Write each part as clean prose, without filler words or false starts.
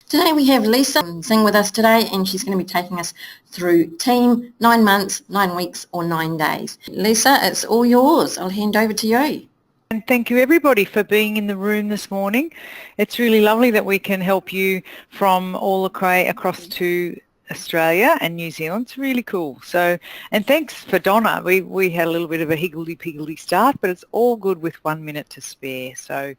Today we have Lisa sing with us today, and she's going to be taking us through team 9 months, 9 weeks or 9 days. Lisa, it's all yours. I'll hand over to you. And thank you everybody for being in the room this morning. It's really lovely that we can help you from all across to Australia and New Zealand. It's really cool. So, and thanks for Donna. We had a little bit of a higgledy-piggledy start, but it's all good with 1 minute to spare. So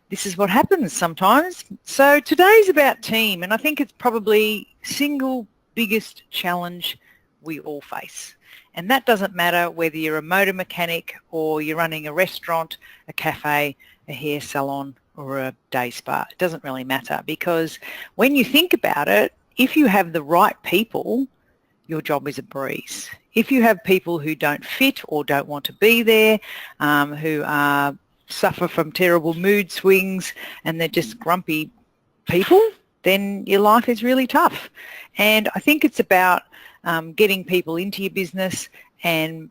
this is what happens sometimes. So today's about team, and I think it's probably single biggest challenge we all face. And that doesn't matter whether you're a motor mechanic or you're running a restaurant, a cafe, a hair salon or a day spa. It doesn't really matter, because when you think about it, if you have the right people, your job is a breeze. If you have people who don't fit or don't want to be there, who suffer from terrible mood swings and they're just grumpy people, then your life is really tough. And I think it's about getting people into your business and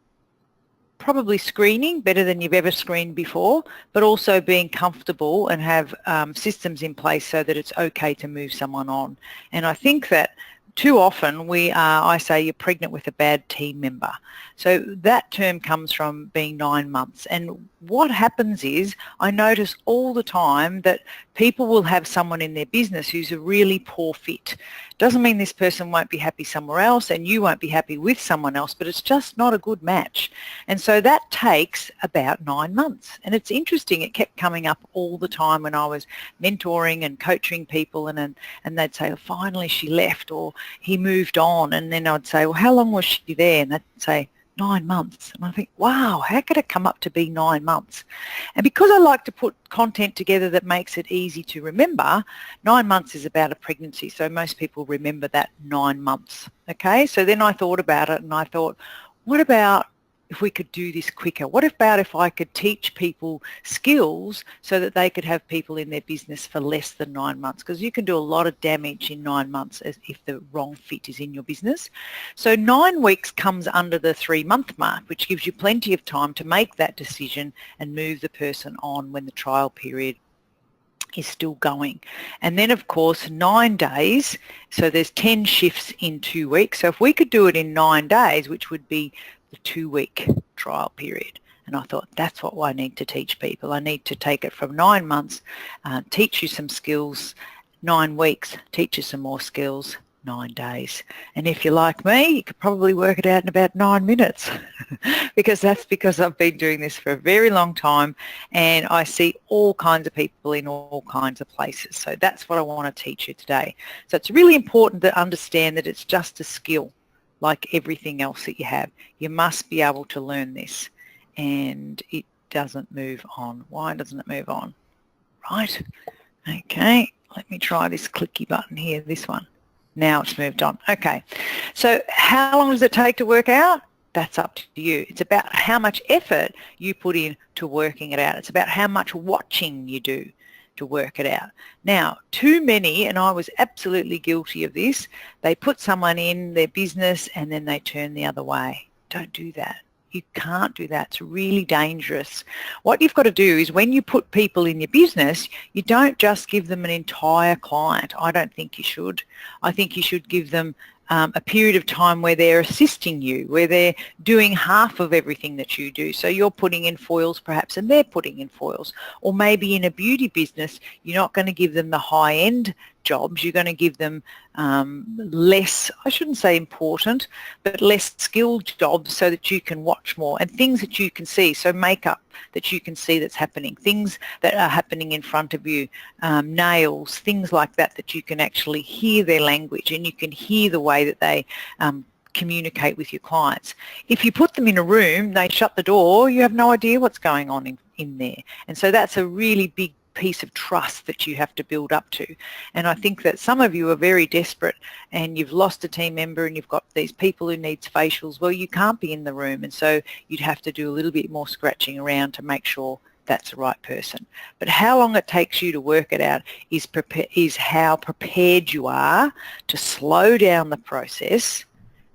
probably screening better than you've ever screened before, but also being comfortable and have systems in place so that it's okay to move someone on. And I think that too often I say you're pregnant with a bad team member. So that term comes from being 9 months. And what happens is, I notice all the time that people will have someone in their business who's a really poor fit. Doesn't mean this person won't be happy somewhere else and you won't be happy with someone else, but it's just not a good match. And so that takes about 9 months. And it's interesting, it kept coming up all the time when I was mentoring and coaching people, and they'd say, oh, finally she left, or he moved on. And then I'd say, well, how long was she there? And they'd say, 9 months. And I think, wow, how could it come up to be 9 months? And because I like to put content together that makes it easy to remember, 9 months is about a pregnancy. So most people remember that 9 months. Okay, so then I thought about it and I thought, what about if we could do this quicker? What about if I could teach people skills so that they could have people in their business for less than 9 months? Because you can do a lot of damage in 9 months if the wrong fit is in your business. So 9 weeks comes under the 3-month mark, which gives you plenty of time to make that decision and move the person on when the trial period is still going. And then of course 9 days, so there's 10 shifts in 2 weeks. So if we could do it in 9 days, which would be the 2-week trial period. And I thought, that's what I need to teach people. I need to take it from 9 months, teach you some skills, 9 weeks, teach you some more skills, 9 days. And if you're like me, you could probably work it out in about 9 minutes because I've been doing this for a very long time and I see all kinds of people in all kinds of places. So that's what I want to teach you today. So it's really important to understand that it's just a skill. Like everything else that you have, you must be able to learn this. And it doesn't move on. Why doesn't it move on? Right. Okay, let me try this clicky button here, this one. Now it's moved on. Okay, so how long does it take to work out? That's up to you. It's about how much effort you put in to working it out. It's about how much watching you do to work it out. Now, too many, and I was absolutely guilty of this, they put someone in their business and then they turn the other way. Don't do that. You can't do that. It's really dangerous. What you've got to do is when you put people in your business, you don't just give them an entire client. I don't think you should. I think you should give them a period of time where they're assisting you, where they're doing half of everything that you do. So you're putting in foils perhaps and they're putting in foils. Or maybe in a beauty business, you're not going to give them the high-end jobs. You're going to give them less, I shouldn't say important, but less skilled jobs so that you can watch more and things that you can see. So makeup that you can see that's happening, things that are happening in front of you, nails, things like that, that you can actually hear their language and you can hear the way that they communicate with your clients. If you put them in a room, they shut the door, you have no idea what's going on in there. And so that's a really big piece of trust that you have to build up to. And I think that some of you are very desperate and you've lost a team member and you've got these people who needs facials. Well, you can't be in the room, and so you'd have to do a little bit more scratching around to make sure that's the right person. But how long it takes you to work it out is how prepared you are to slow down the process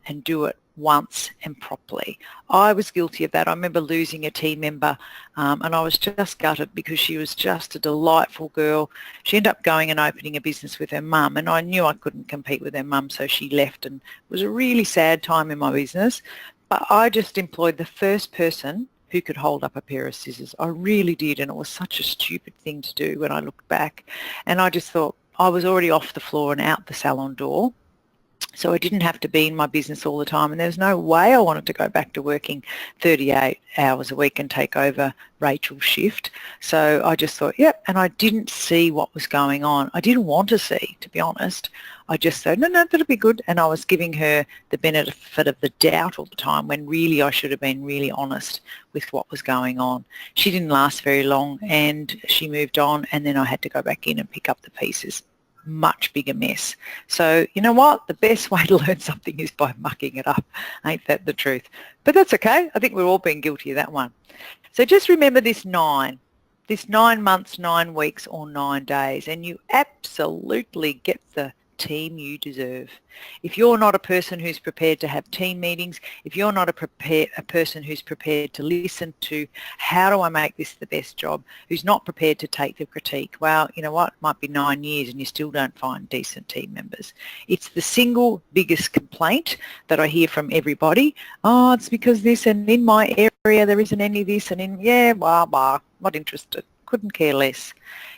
and do it once and properly. I was guilty of that. I remember losing a team member and I was just gutted because she was just a delightful girl. She ended up going and opening a business with her mum, and I knew I couldn't compete with her mum, so she left, and it was a really sad time in my business. But I just employed the first person who could hold up a pair of scissors. I really did, and it was such a stupid thing to do when I look back. And I just thought I was already off the floor and out the salon door. So I didn't have to be in my business all the time, and there's no way I wanted to go back to working 38 hours a week and take over Rachel's shift. So I just thought, yep, and I didn't see what was going on. I didn't want to see, to be honest. I just said, no, that'll be good. And I was giving her the benefit of the doubt all the time when really I should have been really honest with what was going on. She didn't last very long and she moved on, and then I had to go back in and pick up the pieces. Much bigger mess. So you know what? The best way to learn something is by mucking it up. Ain't that the truth? But that's okay. I think we've all been guilty of that one. So just remember this 9 months, 9 weeks or 9 days, and you absolutely get the team you deserve. If you're not a person who's prepared to have team meetings, if you're not a person who's prepared to listen to how do I make this the best job, who's not prepared to take the critique, well, you know what, it might be 9 years and you still don't find decent team members. It's the single biggest complaint that I hear from everybody. Oh, it's because this, and in my area there isn't any of this, and in, yeah, blah, blah, not interested, couldn't care less.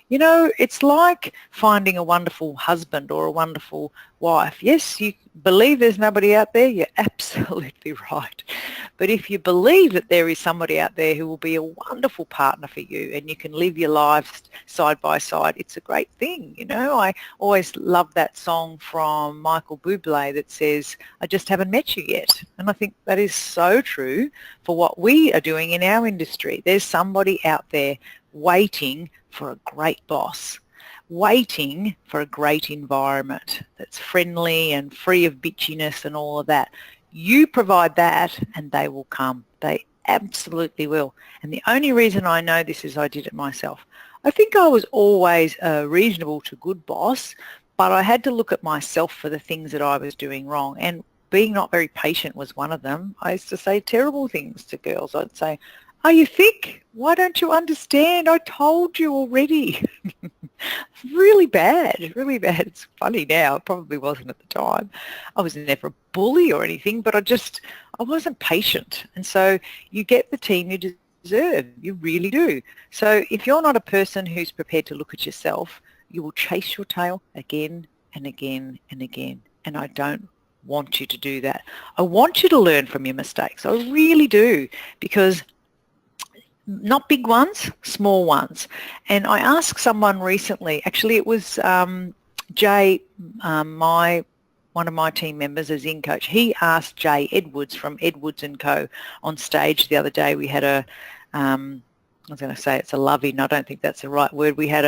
You know, it's like finding a wonderful husband or a wonderful wife. Yes, you believe there's nobody out there, you're absolutely right. But if you believe that there is somebody out there who will be a wonderful partner for you and you can live your lives side by side, it's a great thing. You know, I always love that song from Michael Bublé that says, I just haven't met you yet. And I think that is so true for what we are doing in our industry. There's somebody out there waiting for a great boss, waiting for a great environment that's friendly and free of bitchiness and all of that. You provide that and they will come. They absolutely will. And the only reason I know this is I did it myself. I think I was always a reasonable to good boss, but I had to look at myself for the things that I was doing wrong. And being not very patient was one of them. I used to say terrible things to girls. I'd say, are you thick? Why don't you understand? I told you already. Really bad, really bad. It's funny now. It probably wasn't at the time. I was never a bully or anything, but I wasn't patient. And so you get the team you deserve. You really do. So if you're not a person who's prepared to look at yourself, you will chase your tail again and again and again. And I don't want you to do that. I want you to learn from your mistakes. I really do, because not big ones, small ones. And I asked someone recently, actually it was Jay, one of my team members as in coach, he asked Jay Edwards from Edwards & Co. on stage the other day. We had I was going to say it's a love-in. I don't think that's the right word. We had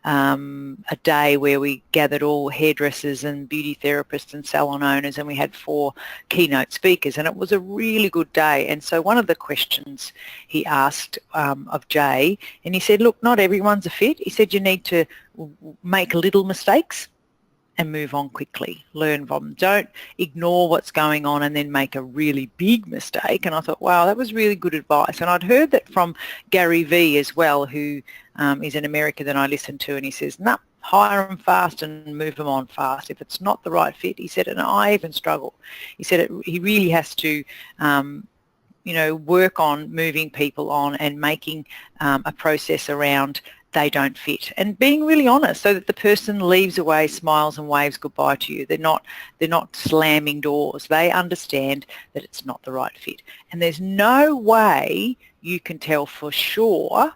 a day where we gathered all hairdressers and beauty therapists and salon owners, and we had 4 keynote speakers, and it was a really good day. And so one of the questions he asked of Jay, and he said, look, not everyone's a fit. He said you need to make little mistakes and move on quickly, learn from them. Don't ignore what's going on and then make a really big mistake. And I thought, wow, that was really good advice. And I'd heard that from Gary Vee as well, who is an American that I listen to, and he says, no, hire them fast and move them on fast. If it's not the right fit, he said, and I even struggle. He said he really has to work on moving people on and making a process around they don't fit, and being really honest so that the person leaves away, smiles and waves goodbye to you. They're not slamming doors. They understand that it's not the right fit. And there's no way you can tell for sure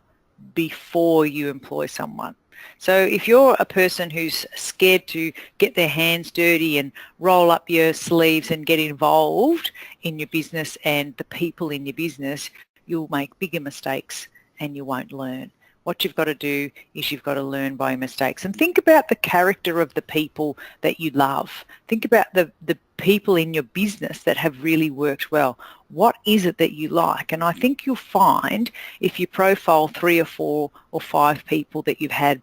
before you employ someone. So if you're a person who's scared to get their hands dirty and roll up your sleeves and get involved in your business and the people in your business, you'll make bigger mistakes and you won't learn. What you've got to do is you've got to learn by mistakes, and think about the character of the people that you love. Think about the people in your business that have really worked well. What is it that you like? And I think you'll find if you profile 3 or 4 or 5 people that you've had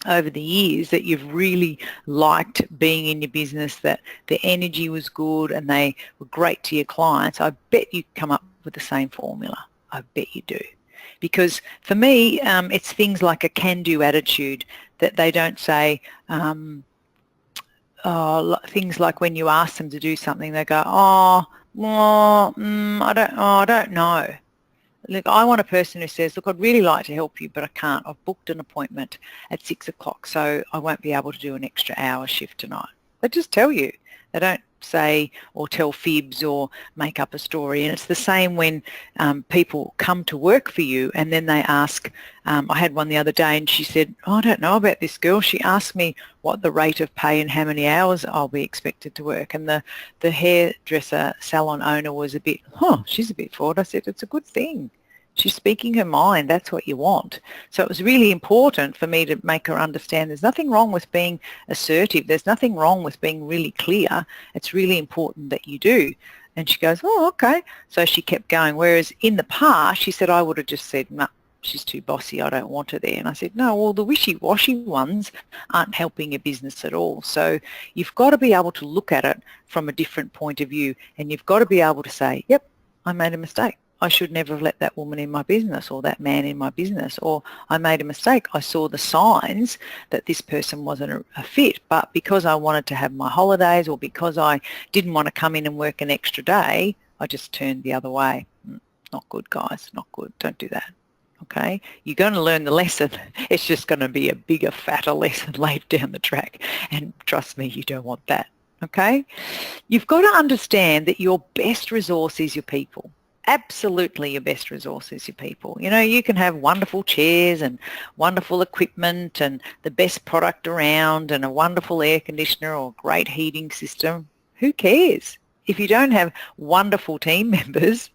over the years that you've really liked being in your business, that the energy was good and they were great to your clients, I bet you come up with the same formula. I bet you do. Because for me, it's things like a can-do attitude, that they don't say, things like when you ask them to do something, they go, I don't know. Look, I want a person who says, look, I'd really like to help you, but I can't. I've booked an appointment at 6 o'clock, so I won't be able to do an extra hour shift tonight. They just tell you. They don't say or tell fibs or make up a story. And it's the same when people come to work for you and then they ask, I had one the other day and she said, I don't know about this girl. She asked me what the rate of pay and how many hours I'll be expected to work. And the hairdresser salon owner was a bit, she's a bit forward. I said, it's a good thing. She's speaking her mind. That's what you want. So it was really important for me to make her understand there's nothing wrong with being assertive. There's nothing wrong with being really clear. It's really important that you do. And she goes, oh, okay. So she kept going. Whereas in the past, she said, I would have just said, no, she's too bossy. I don't want her there. And I said, no, well, the wishy-washy ones aren't helping your business at all. So you've got to be able to look at it from a different point of view. And you've got to be able to say, yep, I made a mistake. I should never have let that woman in my business or that man in my business, or I made a mistake. I saw the signs that this person wasn't a fit, but because I wanted to have my holidays or because I didn't want to come in and work an extra day, I just turned the other way. Not good, guys, not good. Don't do that. Okay, you're going to learn the lesson. It's just going to be a bigger, fatter lesson later down the track. And trust me, you don't want that. Okay, you've got to understand that your best resource is your people. Absolutely your best resource is your people. You know, you can have wonderful chairs and wonderful equipment and the best product around and a wonderful air conditioner or great heating system. Who cares? If you don't have wonderful team members,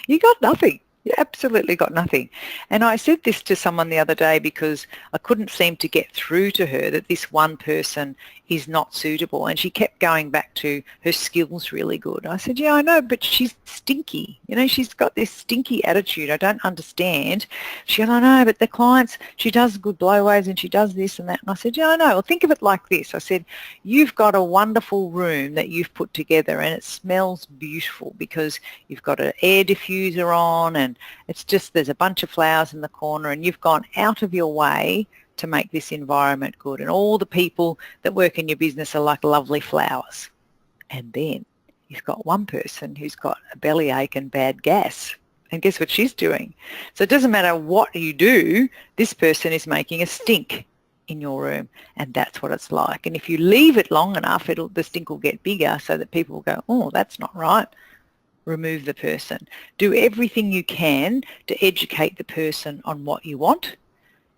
you got nothing. You absolutely got nothing. And I said this to someone the other day because I couldn't seem to get through to her that this one person is not suitable. And she kept going back to her skills really good. I said, yeah, I know, but she's stinky. You know, she's got this stinky attitude. I don't understand. She goes, I know, but the clients, she does good blowaways and she does this and that. And I said, yeah, I know. Well, think of it like this. I said, you've got a wonderful room that you've put together and it smells beautiful because you've got an air diffuser on and it's just, there's a bunch of flowers in the corner and you've gone out of your way to make this environment good. And all the people that work in your business are like lovely flowers. And then you've got one person who's got a bellyache and bad gas. And guess what she's doing? So it doesn't matter what you do, this person is making a stink in your room. And that's what it's like. And if you leave it long enough, the stink will get bigger so that people will go, oh, that's not right. Remove the person. Do everything you can to educate the person on what you want,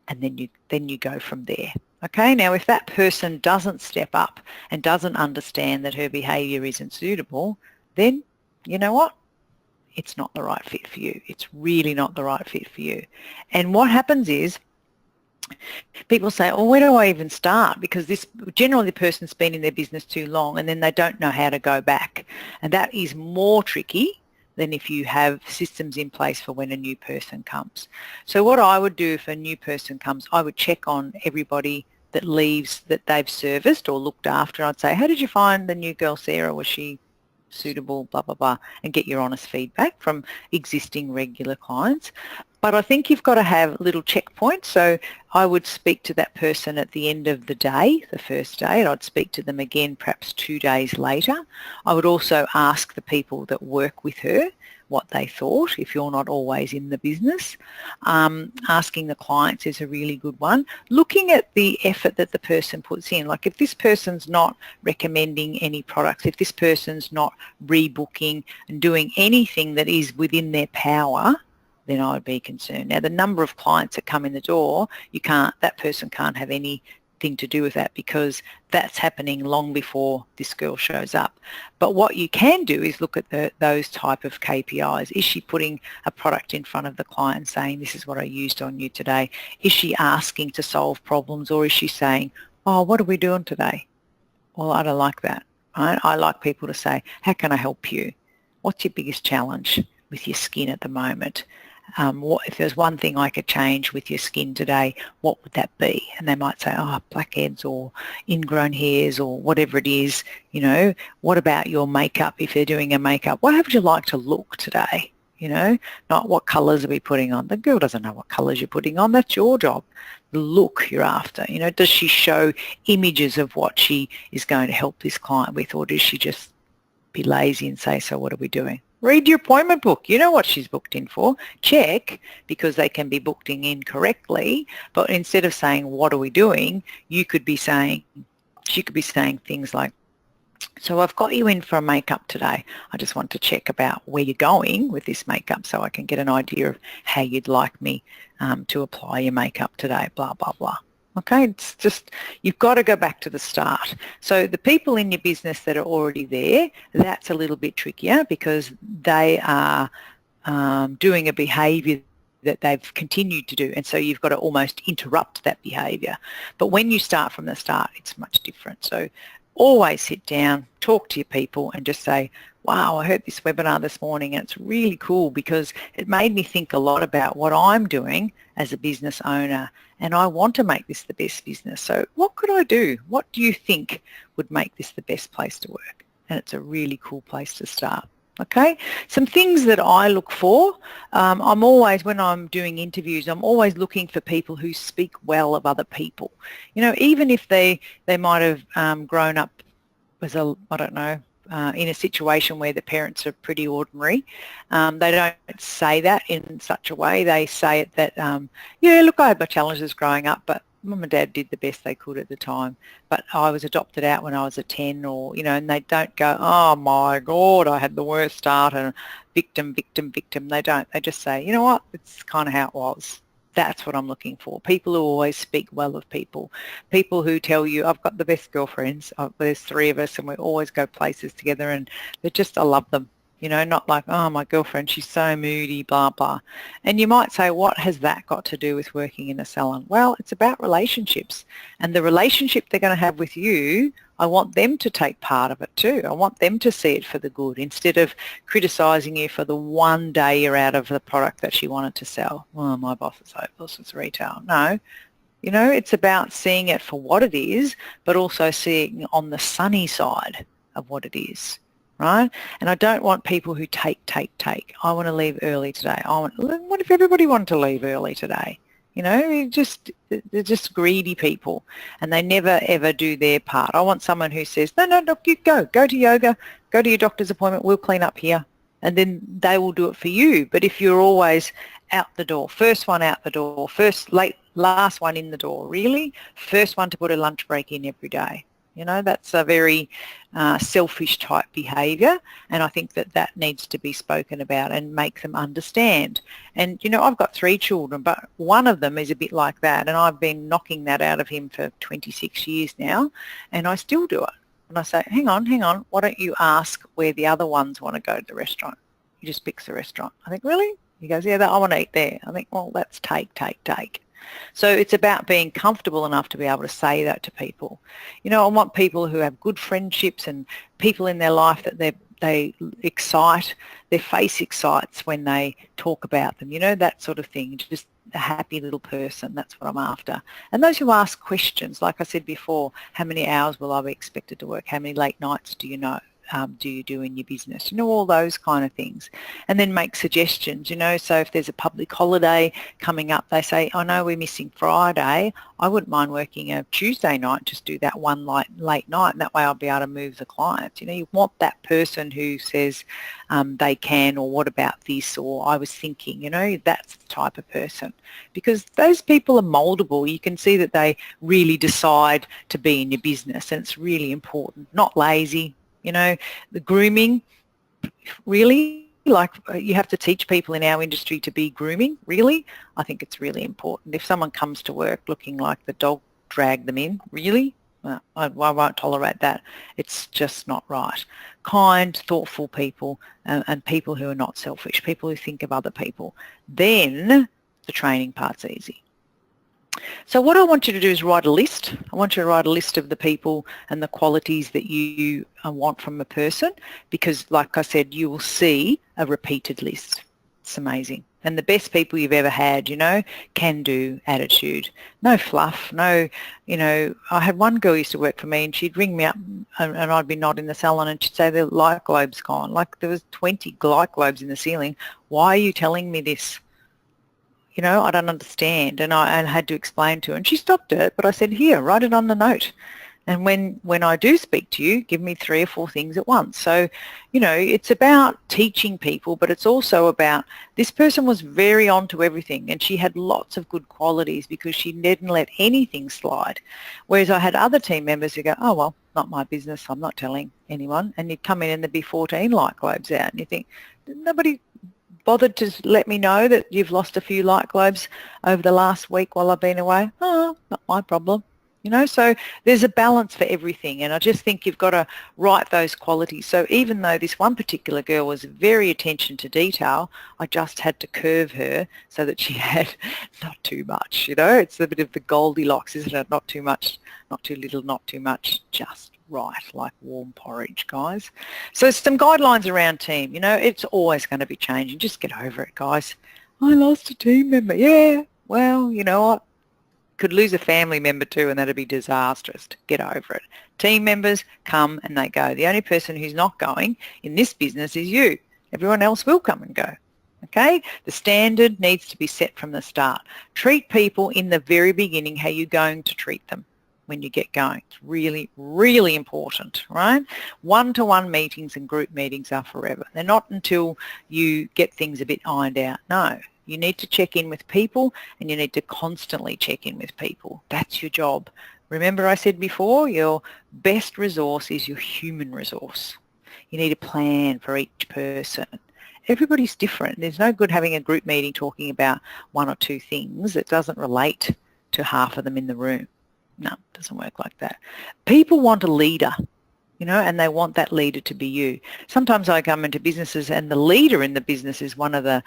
and then you go from there. Okay, now if that person doesn't step up and doesn't understand that her behaviour isn't suitable, then you know what? It's not the right fit for you. It's really not the right fit for you. And what happens is people say, oh, where do I even start? Because generally the person's been in their business too long and then they don't know how to go back. And that is more tricky than if you have systems in place for when a new person comes. So what I would do if a new person comes, I would check on everybody that leaves that they've serviced or looked after. I'd say, how did you find the new girl, Sarah? Was she suitable, blah, blah, blah, and get your honest feedback from existing regular clients. But I think you've got to have little checkpoints. So I would speak to that person at the end of the day, the first day, and I'd speak to them again perhaps 2 days later. I would also ask the people that work with her what they thought, if you're not always in the business. Asking the clients is a really good one. Looking at the effort that the person puts in, like if this person's not recommending any products, if this person's not rebooking and doing anything that is within their power, then I would be concerned. Now, the number of clients that come in the door, that person can't have anything to do with that because that's happening long before this girl shows up. But what you can do is look at those type of KPIs. Is she putting a product in front of the client and saying, this is what I used on you today? Is she asking to solve problems, or is she saying, oh, what are we doing today? Well, I don't like that. Right? I like people to say, how can I help you? What's your biggest challenge with your skin at the moment? if there's one thing I could change with your skin today, what would that be? And they might say, oh, blackheads or ingrown hairs or whatever it is. You know, what about your makeup if they're doing a makeup? What would you like to look today? You know, not what colours are we putting on. The girl doesn't know what colours you're putting on. That's your job. The look you're after. You know, does she show images of what she is going to help this client with, or does she just be lazy and say, so what are we doing? Read your appointment book. You know what she's booked in for. Check, because they can be booked in correctly. But instead of saying, what are we doing, she could be saying things like, so I've got you in for a makeup today. I just want to check about where you're going with this makeup so I can get an idea of how you'd like me to apply your makeup today, blah, blah, blah. Okay, it's just, you've got to go back to the start. So the people in your business that are already there, that's a little bit trickier because they are doing a behaviour that they've continued to do, and so you've got to almost interrupt that behaviour. But when you start from the start, it's much different. So always sit down, talk to your people and just say, wow, I heard this webinar this morning and it's really cool because it made me think a lot about what I'm doing as a business owner, and I want to make this the best business. So what could I do? What do you think would make this the best place to work? And it's a really cool place to start. Okay, some things that I look for, I'm always, when I'm doing interviews, I'm always looking for people who speak well of other people. You know, even if they might have grown up as a, I don't know, in a situation where the parents are pretty ordinary, they don't say that in such a way. They say it that, yeah, look, I had my challenges growing up, but Mum and Dad did the best they could at the time, but I was adopted out when I was a 10, or, you know, and they don't go, oh my God, I had the worst start and victim, victim, victim. They don't. They just say, you know what, it's kind of how it was. That's what I'm looking for. People who always speak well of people. People who tell you, I've got the best girlfriends. There's 3 of us and we always go places together, and they're just, I love them. You know, not like, oh, my girlfriend, she's so moody, blah, blah. And you might say, what has that got to do with working in a salon? Well, it's about relationships. And the relationship they're going to have with you, I want them to take part of it too. I want them to see it for the good instead of criticising you for the one day you're out of the product that she wanted to sell. Oh, my boss is hopeless, it's retail. No. You know, it's about seeing it for what it is, but also seeing on the sunny side of what it is. Right? And I don't want people who take. I want to leave early today. What if everybody wanted to leave early today? You know, they're just greedy people, and they never ever do their part. I want someone who says, no, look, you go to yoga, go to your doctor's appointment, we'll clean up here, and then they will do it for you. But if you're always out the door, first one out the door, last one in the door, really, first one to put a lunch break in every day. You know, that's a very selfish type behaviour, and I think that needs to be spoken about and make them understand. And, you know, I've got 3 children, but one of them is a bit like that, and I've been knocking that out of him for 26 years now, and I still do it. And I say, hang on, why don't you ask where the other ones want to go to the restaurant? He just picks the restaurant. I think, really? He goes, yeah, I want to eat there. I think, well, that's take. So it's about being comfortable enough to be able to say that to people. You know, I want people who have good friendships and people in their life that they excite, their face excites when they talk about them, you know, that sort of thing. Just a happy little person, that's what I'm after. And those who ask questions, like I said before, how many hours will I be expected to work? How many late nights do you know? Do you do in your business? You know, all those kind of things. And then make suggestions, you know, so if there's a public holiday coming up, they say, I know we're missing Friday, I wouldn't mind working a Tuesday night, just do that one late night, and that way I'll be able to move the clients. You know, you want that person who says they can, or what about this, or I was thinking, you know, that's the type of person. Because those people are moldable. You can see that they really decide to be in your business, and it's really important, not lazy. You know, the grooming, really, like you have to teach people in our industry to be grooming, really. I think it's really important. If someone comes to work looking like the dog dragged them in, really, well, I won't tolerate that. It's just not right. Kind, thoughtful people, and people who are not selfish, people who think of other people. Then the training part's easy. So what I want you to do is write a list. I want you to write a list of the people and the qualities that you want from a person, because like I said, you will see a repeated list. It's amazing. and the best people you've ever had, you know, can-do attitude. No fluff, no, you know, I had one girl who used to work for me and she'd ring me up and I'd be not in the salon and she'd say the light globe's gone. Like there was 20 light globes in the ceiling. Why are you telling me this? You know, I don't understand. And I had to explain to her and she stopped it, but I said, here, write it on the note. And when I do speak to you, give me 3 or 4 things at once. So, you know, it's about teaching people, but it's also about this person was very on to everything and she had lots of good qualities because she didn't let anything slide. Whereas I had other team members who go, oh, well, not my business. I'm not telling anyone. And you'd come in and there'd be 14 light globes out and you think, nobody bothered to let me know that you've lost a few light globes over the last week while I've been away? Oh, not my problem. You know, so there's a balance for everything, and I just think you've got to write those qualities. So even though this one particular girl was very attention to detail, I just had to curve her so that she had not too much, you know. It's a bit of the Goldilocks, isn't it? Not too much, not too little, not too much, just right, like warm porridge, guys. So some guidelines around team, you know, it's always going to be changing. Just get over it, guys. I lost a team member. Yeah, well, you know what? Could lose a family member too and that'd be disastrous. Get over it. Team members come and they go. The only person who's not going in this business is you. Everyone else will come and go. Okay? The standard needs to be set from the start. Treat people in the very beginning how you're going to treat them when you get going. It's really, really important, right? One-to-one meetings and group meetings are forever. They're not until you get things a bit ironed out. No. You need to check in with people and you need to constantly check in with people. That's your job. Remember I said before, your best resource is your human resource. You need a plan for each person. Everybody's different. There's no good having a group meeting talking about 1 or 2 things that doesn't relate to half of them in the room. No, it doesn't work like that. People want a leader. You know, and they want that leader to be you. Sometimes I come into businesses and the leader in the business is one of the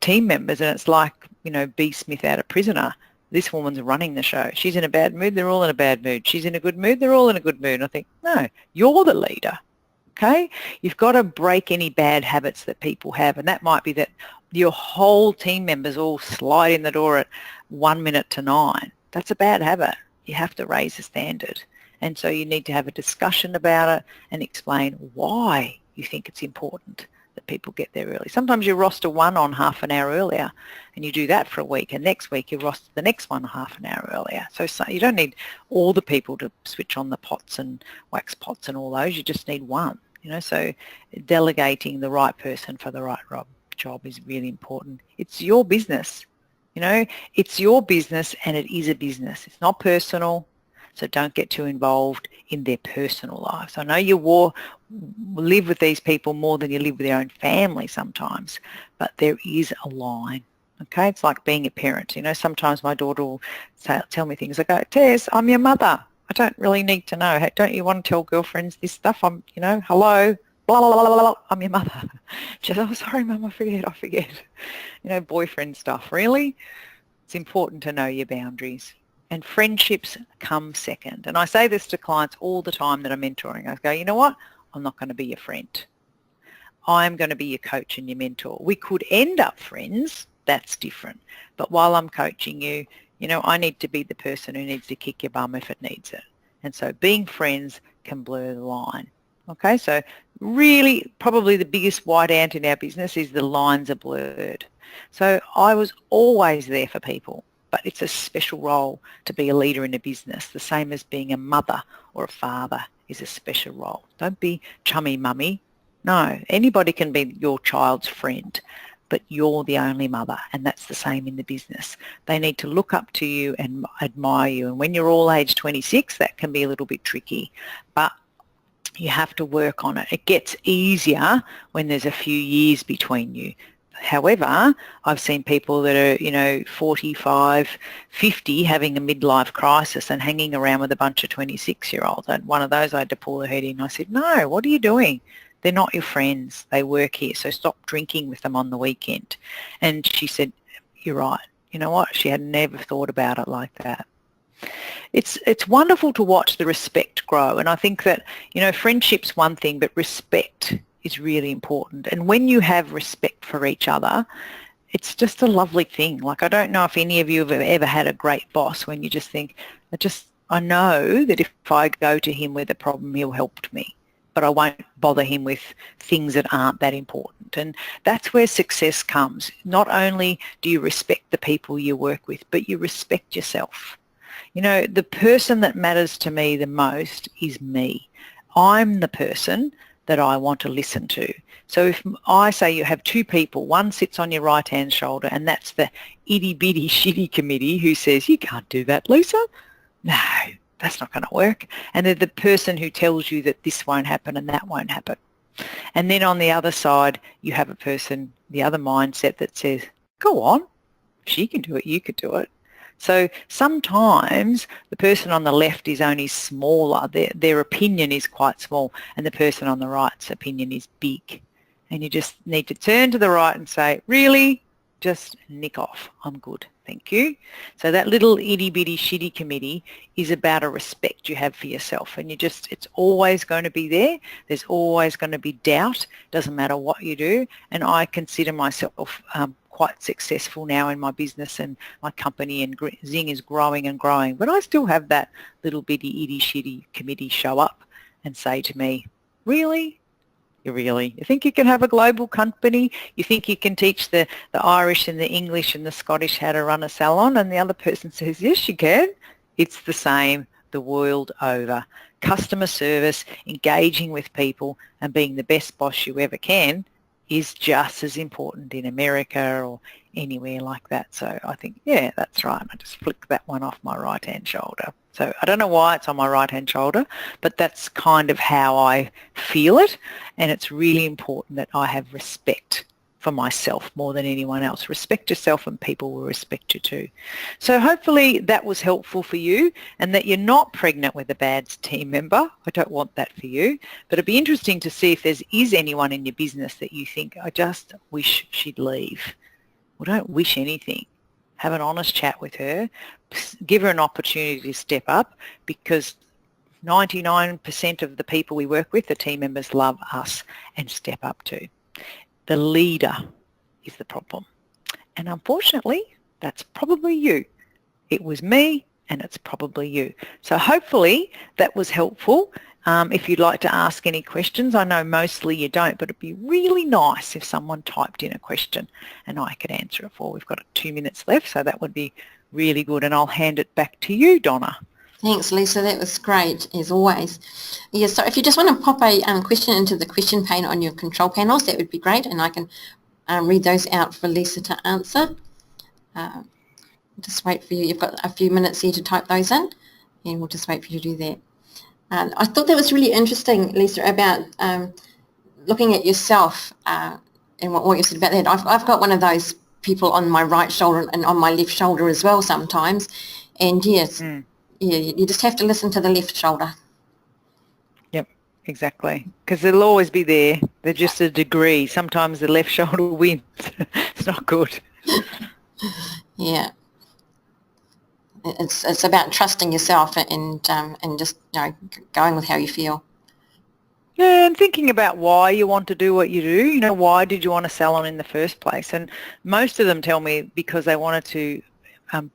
team members and it's like, you know, B. Smith out of Prisoner. This woman's running the show. She's in a bad mood, they're all in a bad mood. She's in a good mood, they're all in a good mood. And I think, no, you're the leader, okay? You've got to break any bad habits that people have, and that might be that your whole team members all slide in the door at 1 minute to 9. That's a bad habit. You have to raise the standard. And so you need to have a discussion about it and explain why you think it's important that people get there early. Sometimes you roster one on half an hour earlier and you do that for a week, and next week you roster the next one half an hour earlier. So you don't need all the people to switch on the pots and wax pots and all those. You just need one, you know. So delegating the right person for the right job is really important. It's your business, you know. It's your business and it is a business. It's not personal. So don't get too involved in their personal lives. I know you live with these people more than you live with your own family sometimes, but there is a line, okay? It's like being a parent. You know, sometimes my daughter will tell me things. I go, Tess, I'm your mother. I don't really need to know. Hey, don't you want to tell girlfriends this stuff? I'm, you know, hello, blah, blah, blah, blah, blah. I'm your mother. She says, oh, sorry, Mum, I forget. You know, boyfriend stuff. Really? It's important to know your boundaries. And friendships come second. And I say this to clients all the time that I'm mentoring. I go, you know what? I'm not going to be your friend. I'm going to be your coach and your mentor. We could end up friends. That's different. But while I'm coaching you, you know, I need to be the person who needs to kick your bum if it needs it. And so being friends can blur the line. Okay, so really probably the biggest white ant in our business is the lines are blurred. So I was always there for people. But it's a special role to be a leader in a business, the same as being a mother or a father is a special role. Don't be chummy mummy. No, anybody can be your child's friend, but you're the only mother, and that's the same in the business. They need to look up to you and admire you, and when you're all age 26, that can be a little bit tricky, but you have to work on it. It gets easier when there's a few years between you. However, I've seen people that are, you know, 45, 50 having a midlife crisis and hanging around with a bunch of 26-year-olds. And one of those I had to pull her head in. I said, no, what are you doing? They're not your friends. They work here, so stop drinking with them on the weekend. And she said, you're right. You know what? She had never thought about it like that. It's wonderful to watch the respect grow. And I think that, you know, friendship's one thing, but respect is really important. And when you have respect for each other, it's just a lovely thing. Like, I don't know if any of you have ever had a great boss when you just think, I know that if I go to him with a problem, he'll help me, but I won't bother him with things that aren't that important. And that's where success comes. Not only do you respect the people you work with, but you respect yourself. You know, the person that matters to me the most is me. I'm the person that I want to listen to. So if I say you have two people, one sits on your right-hand shoulder, and that's the itty-bitty shitty committee who says, you can't do that, Lisa. No, that's not going to work. And they're the person who tells you that this won't happen and that won't happen. And then on the other side, you have a person, the other mindset that says, go on, she can do it, you could do it. So sometimes the person on the left is only smaller, their opinion is quite small, and the person on the right's opinion is big. And you just need to turn to the right and say, really? Just nick off. I'm good. Thank you. So that little itty-bitty shitty committee is about a respect you have for yourself. And it's always going to be there. There's always going to be doubt. Doesn't matter what you do. And I consider myself quite successful now in my business and my company, and Zing is growing and growing. But I still have that little bitty itty shitty committee show up and say to me, really? You think you can have a global company? You think you can teach the Irish and the English and the Scottish how to run a salon? And the other person says, yes, you can. It's the same the world over. Customer service, engaging with people and being the best boss you ever can is just as important in America or anywhere like that. So I think, yeah, that's right. I just flicked that one off my right-hand shoulder. So I don't know why it's on my right-hand shoulder, but that's kind of how I feel it. And it's really important that I have respect for myself more than anyone else. Respect yourself and people will respect you too. So hopefully that was helpful for you, and that you're not pregnant with a bad team member. I don't want that for you. But it'd be interesting to see if there is anyone in your business that you think, I just wish she'd leave. Well, don't wish anything. Have an honest chat with her. Give her an opportunity to step up, because 99% of the people we work with, the team members, love us and step up too. The leader is the problem. And unfortunately, that's probably you. It was me and it's probably you. So hopefully that was helpful. If you'd like to ask any questions, I know mostly you don't, but it'd be really nice if someone typed in a question and I could answer it for. We've got 2 minutes left, so that would be really good. And I'll hand it back to you, Donna. Thanks, Lisa. That was great, as always. Yeah, so if you just want to pop a question into the question pane on your control panels, that would be great, and I can read those out for Lisa to answer. Just wait for you. You've got a few minutes here to type those in, and we'll just wait for you to do that. I thought that was really interesting, Lisa, about looking at yourself and what you said about that. I've got one of those people on my right shoulder and on my left shoulder as well sometimes, and yes. Yeah, you just have to listen to the left shoulder. Yep, exactly. Because they'll always be there. They're just a degree. Sometimes the left shoulder wins. It's not good. Yeah. It's about trusting yourself and just going with how you feel. Yeah, and thinking about why you want to do what you do. Why did you want a salon in the first place? And most of them tell me because they wanted to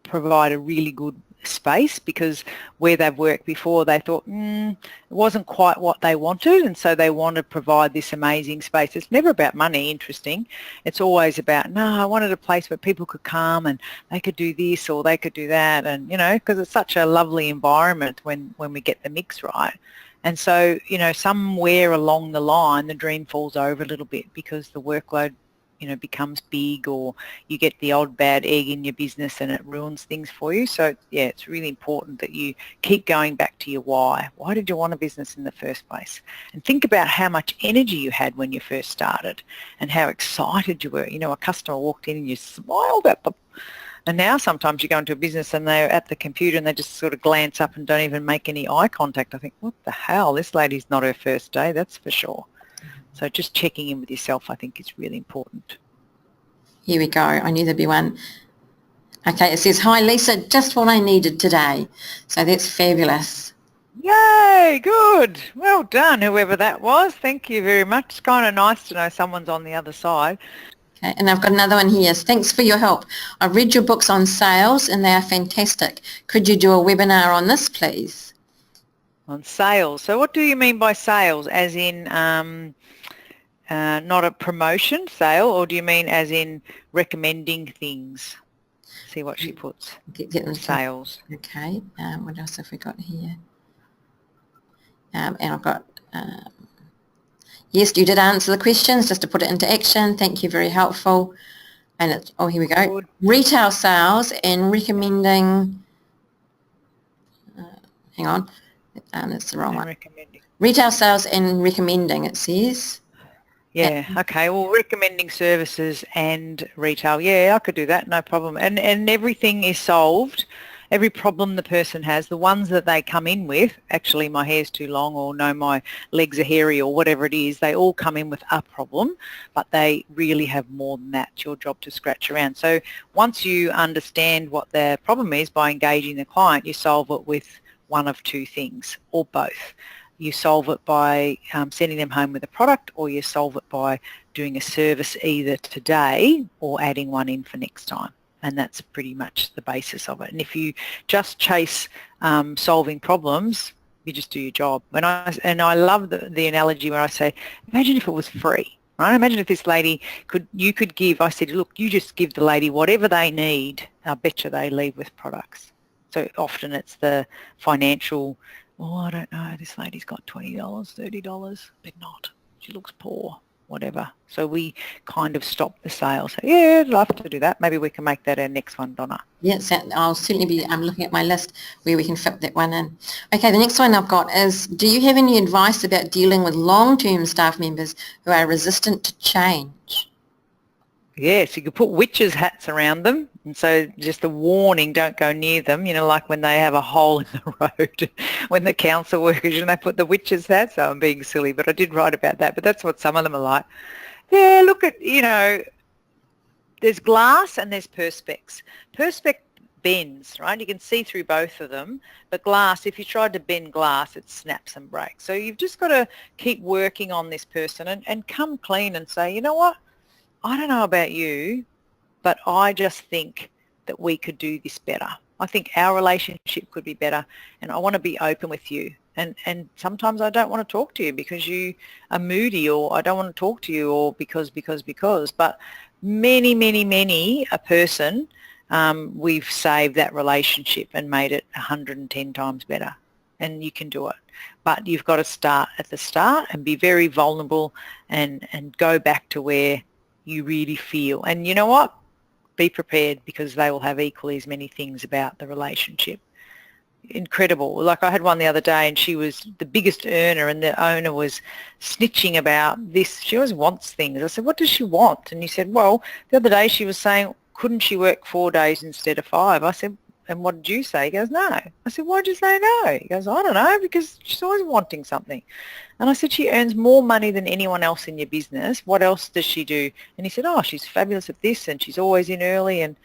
provide a really good space, because where they've worked before they thought it wasn't quite what they wanted, and so they want to provide this amazing space. It's never about money, interesting. It's always about, no, I wanted a place where people could come and they could do this or they could do that, and because it's such a lovely environment when we get the mix right. And so somewhere along the line the dream falls over a little bit because the workload becomes big, or you get the odd bad egg in your business and it ruins things for you. So yeah, it's really important that you keep going back to your why. Why did you want a business in the first place? And think about how much energy you had when you first started and how excited you were. A customer walked in and you smiled at them. And now sometimes you go into a business and they're at the computer and they just sort of glance up and don't even make any eye contact. I think, what the hell? This lady's not her first day, that's for sure. So just checking in with yourself, I think, is really important. Here we go. I knew there'd be one. Okay, it says, hi, Lisa, just what I needed today. So that's fabulous. Yay, good. Well done, whoever that was. Thank you very much. It's kind of nice to know someone's on the other side. Okay, and I've got another one here. Thanks for your help. I've read your books on sales and they are fantastic. Could you do a webinar on this, please? On sales. So what do you mean by sales? As in not a promotion sale, or do you mean as in recommending things? See what she puts. Get them sales. Okay. What else have we got here? And I've got, yes, you did answer the questions, just to put it into action. Thank you, very helpful. And it's, oh, here we go. Good. Retail sales and recommending, hang on, that's the wrong one. Retail sales and recommending, it says. Yeah, okay. Well, recommending services and retail. Yeah, I could do that, no problem. And everything is solved. Every problem the person has, the ones that they come in with, actually my hair's too long, or no, my legs are hairy, or whatever it is, they all come in with a problem, but they really have more than that. It's your job to scratch around. So once you understand what their problem is by engaging the client, you solve it with one of two things, or both. You solve it by sending them home with a product, or you solve it by doing a service either today or adding one in for next time. And that's pretty much the basis of it. And if you just chase solving problems, you just do your job. And I love the analogy where I say, imagine if it was free, right? Imagine if this lady you could give, I said, look, you just give the lady whatever they need. I bet you they leave with products. So often it's the financial, oh, I don't know, this lady's got $20, $30, but not. She looks poor, whatever. So we kind of stop the sale. So yeah, I'd love to do that. Maybe we can make that our next one, Donna. Yes, I'll certainly be looking at my list where we can fit that one in. Okay, the next one I've got is, do you have any advice about dealing with long-term staff members who are resistant to change? Yes, you could put witches' hats around them, and so just a warning, don't go near them, you know, like when they have a hole in the road, when the council workers, you know, put the witches' hats. So I'm being silly, but I did write about that, but that's what some of them are like. Yeah, look at, you know, there's glass and there's perspex. Perspex bends, right? You can see through both of them, but glass, if you tried to bend glass, it snaps and breaks. So you've just got to keep working on this person and come clean and say, you know what? I don't know about you, but I just think that we could do this better. I think our relationship could be better, and I want to be open with you. And sometimes I don't want to talk to you because you are moody, or I don't want to talk to you, or because. But many a person, we've saved that relationship and made it 110 times better. And you can do it. But you've got to start at the start and be very vulnerable and go back to where you really feel. And you know what? Be prepared, because they will have equally as many things about the relationship. Incredible. Like I had one the other day, and she was the biggest earner, and the owner was snitching about this. She always wants things. I said, what does she want? And he said, well, the other day she was saying, couldn't she work 4 days instead of 5? I said, and what did you say? He goes, no. I said, why did you say no? He goes, I don't know, because she's always wanting something. And I said, she earns more money than anyone else in your business. What else does she do? And he said, oh, she's fabulous at this, and she's always in early. And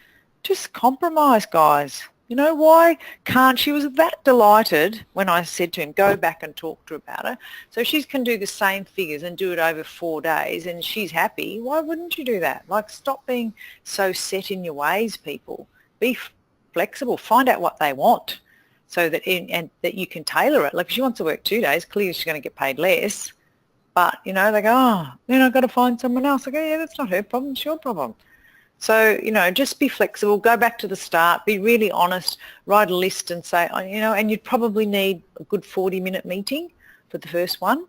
just compromise, guys. You know, why can't she? Was that delighted when I said to him, go back and talk to her about it. So she can do the same figures and do it over 4 days, and she's happy. Why wouldn't you do that? Like, stop being so set in your ways, people. Be flexible. Find out what they want, so that and that you can tailor it. Like if she wants to work 2 days, clearly she's going to get paid less. But, you know, they go, oh, then I've got to find someone else. I go, yeah, that's not her problem, it's your problem. So, you know, just be flexible, go back to the start, be really honest, write a list and say, you know, and you'd probably need a good 40-minute meeting for the first one.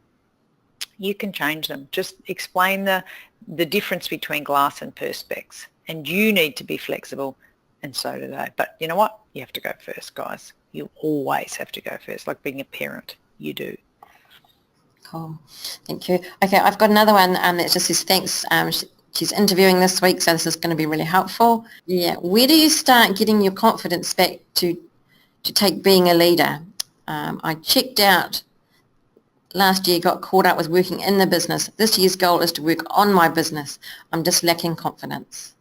You can change them. Just explain the difference between glass and perspex. And you need to be flexible, and so do they. But you know what? You have to go first, guys. You always have to go first, like being a parent. You do. Cool. Thank you. Okay, I've got another one that just says thanks. She's interviewing this week, so this is going to be really helpful. Yeah. Where do you start getting your confidence back to take being a leader? I checked out last year, got caught up with working in the business. This year's goal is to work on my business. I'm just lacking confidence.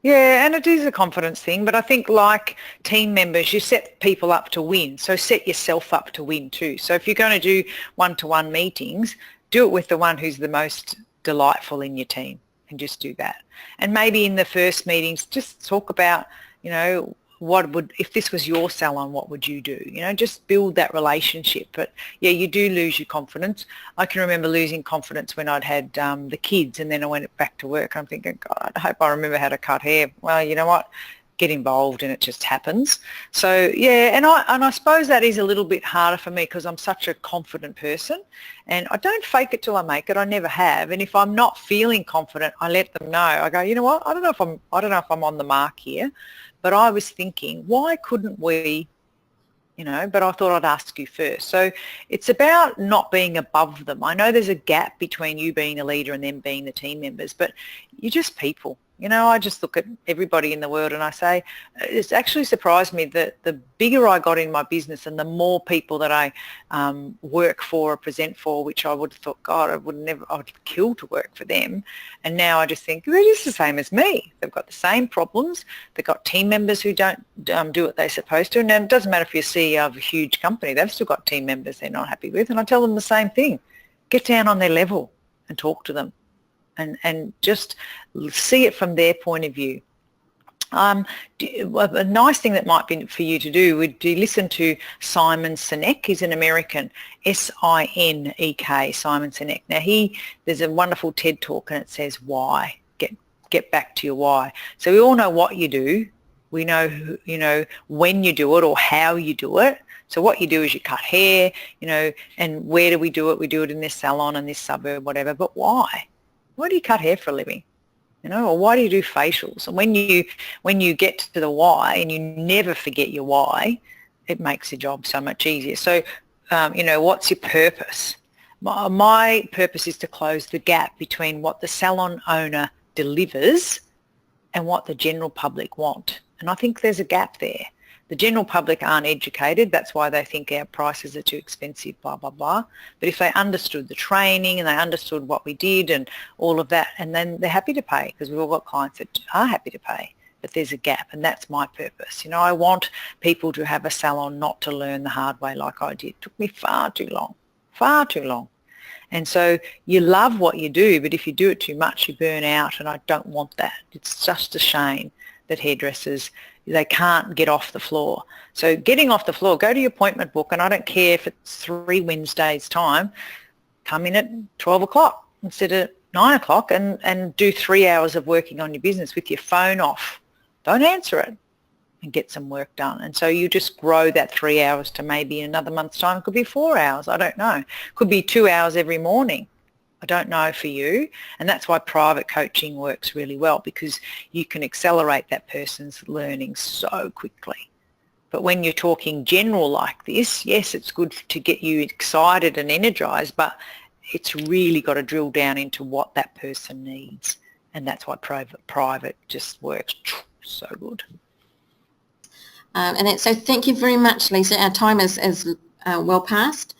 Yeah, and it is a confidence thing, but I think like team members, you set people up to win, so set yourself up to win too. So if you're going to do one-to-one meetings, do it with the one who's the most delightful in your team, and just do that. And maybe in the first meetings, just talk about, you know, what would, if this was your salon, what would you do? You know, just build that relationship. But yeah, you do lose your confidence. I can remember losing confidence when I'd had the kids, and then I went back to work. I'm thinking, God, I hope I remember how to cut hair. Well, you know what? Get involved and it just happens. So yeah, and I suppose that is a little bit harder for me because I'm such a confident person, and I don't fake it till I make it. I never have. And if I'm not feeling confident, I let them know. I go, you know what? I don't know if I'm on the mark here, but I was thinking, why couldn't we, you know, but I thought I'd ask you first. So it's about not being above them. I know there's a gap between you being a leader and them being the team members, but you're just people. You know, I just look at everybody in the world and I say, it's actually surprised me that the bigger I got in my business and the more people that I work for or present for, which I would have thought, God, I'd kill to work for them. And now I just think, they're just the same as me. They've got the same problems. They've got team members who don't do what they're supposed to. And it doesn't matter if you're CEO of a huge company, they've still got team members they're not happy with. And I tell them the same thing. Get down on their level and talk to them. And just see it from their point of view. A nice thing that might be for you to do would be listen to Simon Sinek. He's an American, S-I-N-E-K, Simon Sinek. Now there's a wonderful TED talk and it says why. Get back to your why. So we all know what you do. We know, you know, when you do it or how you do it. So what you do is you cut hair, you know, and where do we do it? We do it in this salon in this suburb, whatever. But why? Why do you cut hair for a living? You know, or why do you do facials? And when you get to the why and you never forget your why, it makes your job so much easier. So, you know, what's your purpose? My purpose is to close the gap between what the salon owner delivers and what the general public want. And I think there's a gap there. The general public aren't educated. That's why they think our prices are too expensive, blah, blah, blah. But if they understood the training and they understood what we did and all of that, and then they're happy to pay because we've all got clients that are happy to pay. But there's a gap, and that's my purpose. You know, I want people to have a salon, not to learn the hard way like I did. It took me far too long, far too long. And so you love what you do, but if you do it too much, you burn out, and I don't want that. It's just a shame that hairdressers, they can't get off the floor. So getting off the floor, go to your appointment book, and I don't care if it's 3 Wednesdays time, come in at 12 o'clock instead of 9 o'clock and do 3 hours of working on your business with your phone off. Don't answer it and get some work done. And so you just grow that 3 hours to maybe in another month's time. It could be 4 hours. I don't know. It could be 2 hours every morning. I don't know for you, and that's why private coaching works really well, because you can accelerate that person's learning so quickly. But when you're talking general like this, yes, it's good to get you excited and energized, but it's really got to drill down into what that person needs, and that's why private just works so good. So thank you very much, Lisa. Our time is well past.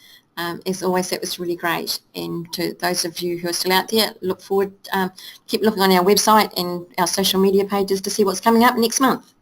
As always, that was really great. And to those of you who are still out there, look forward, keep looking on our website and our social media pages to see what's coming up next month.